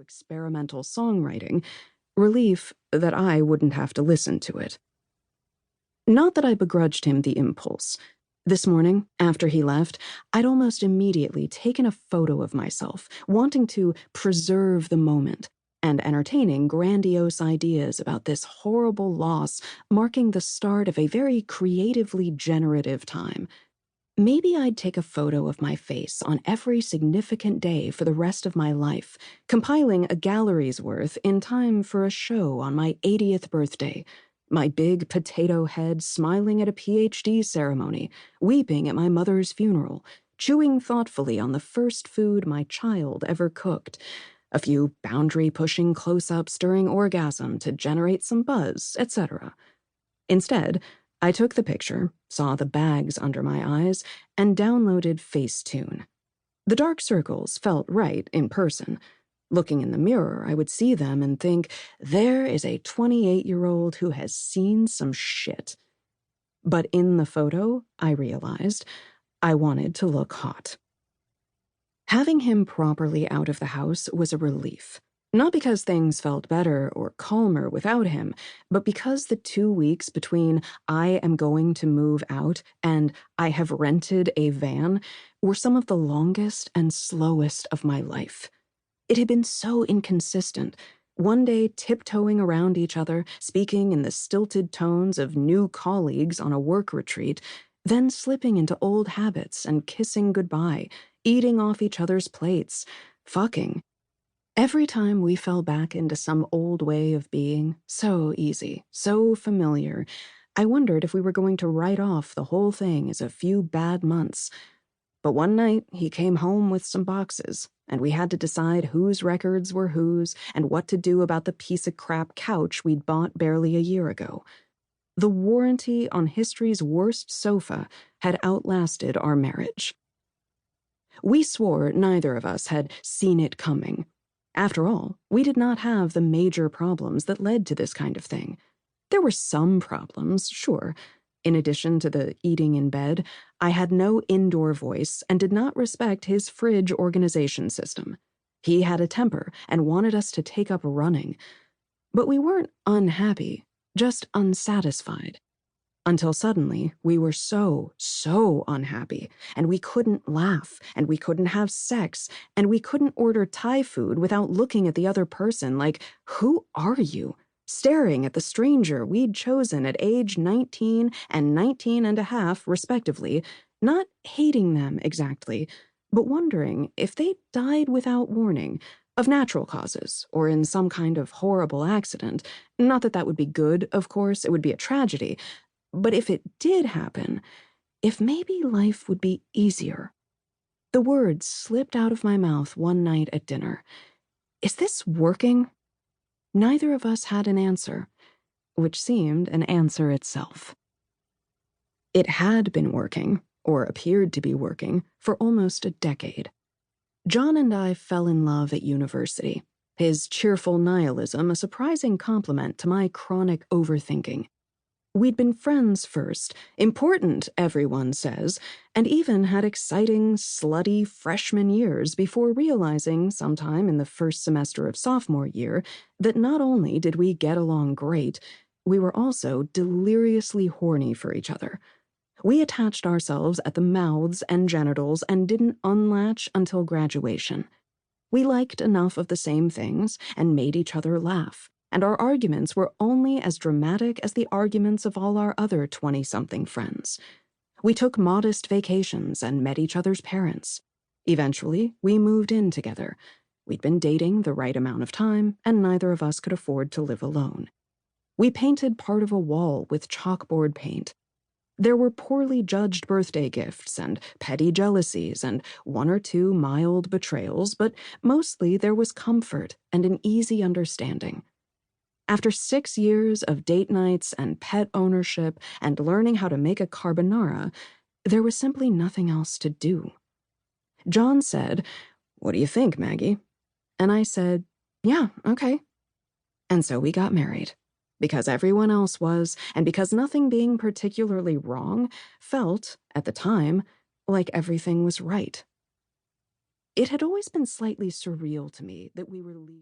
experimental songwriting, relief that I wouldn't have to listen to it. Not that I begrudged him the impulse. This morning, after he left, I'd almost immediately taken a photo of myself, wanting to preserve the moment, and entertaining grandiose ideas about this horrible loss marking the start of a very creatively generative time. Maybe I'd take a photo of my face on every significant day for the rest of my life, compiling a gallery's worth in time for a show on my 80th birthday, my big potato head smiling at a PhD ceremony, weeping at my mother's funeral, chewing thoughtfully on the first food my child ever cooked, a few boundary-pushing close-ups during orgasm to generate some buzz, etc. Instead, I took the picture, saw the bags under my eyes, and downloaded Facetune. The dark circles felt right in person. Looking in the mirror, I would see them and think, there is a 28-year-old who has seen some shit. But in the photo, I realized, I wanted to look hot. Having him properly out of the house was a relief. Not because things felt better or calmer without him, but because the 2 weeks between I am going to move out and I have rented a van were some of the longest and slowest of my life. It had been so inconsistent, one day tiptoeing around each other, speaking in the stilted tones of new colleagues on a work retreat, then slipping into old habits and kissing goodbye, eating off each other's plates, fucking. Every time we fell back into some old way of being, so easy, so familiar, I wondered if we were going to write off the whole thing as a few bad months. But one night, he came home with some boxes, and we had to decide whose records were whose and what to do about the piece of crap couch we'd bought barely a year ago. The warranty on history's worst sofa had outlasted our marriage. We swore neither of us had seen it coming. After all, we did not have the major problems that led to this kind of thing. There were some problems, sure. In addition to the eating in bed, I had no indoor voice and did not respect his fridge organization system. He had a temper and wanted us to take up running. But we weren't unhappy, just unsatisfied. Until suddenly, we were so unhappy, and we couldn't laugh, and we couldn't have sex, and we couldn't order Thai food without looking at the other person like, who are you? Staring at the stranger we'd chosen at age 19 and 19 and a half, respectively, not hating them exactly, but wondering if they died without warning, of natural causes, or in some kind of horrible accident. Not that that would be good, of course, it would be a tragedy. But if it did happen, if maybe life would be easier. The words slipped out of my mouth one night at dinner. Is this working? Neither of us had an answer, which seemed an answer itself. It had been working, or appeared to be working, for almost a decade. John and I fell in love at university, his cheerful nihilism a surprising compliment to my chronic overthinking. We'd been friends first, important, everyone says, and even had exciting, slutty freshman years before realizing sometime in the first semester of sophomore year that not only did we get along great, we were also deliriously horny for each other. We attached ourselves at the mouths and genitals and didn't unlatch until graduation. We liked enough of the same things and made each other laugh. And our arguments were only as dramatic as the arguments of all our other 20-something friends. We took modest vacations and met each other's parents. Eventually, we moved in together. We'd been dating the right amount of time, and neither of us could afford to live alone. We painted part of a wall with chalkboard paint. There were poorly judged birthday gifts and petty jealousies and one or two mild betrayals, but mostly there was comfort and an easy understanding. After 6 years of date nights and pet ownership and learning how to make a carbonara, there was simply nothing else to do. John said, "What do you think, Maggie?" And I said, "Yeah, okay." And so we got married, because everyone else was, and because nothing being particularly wrong felt, at the time, like everything was right. It had always been slightly surreal to me that we were legally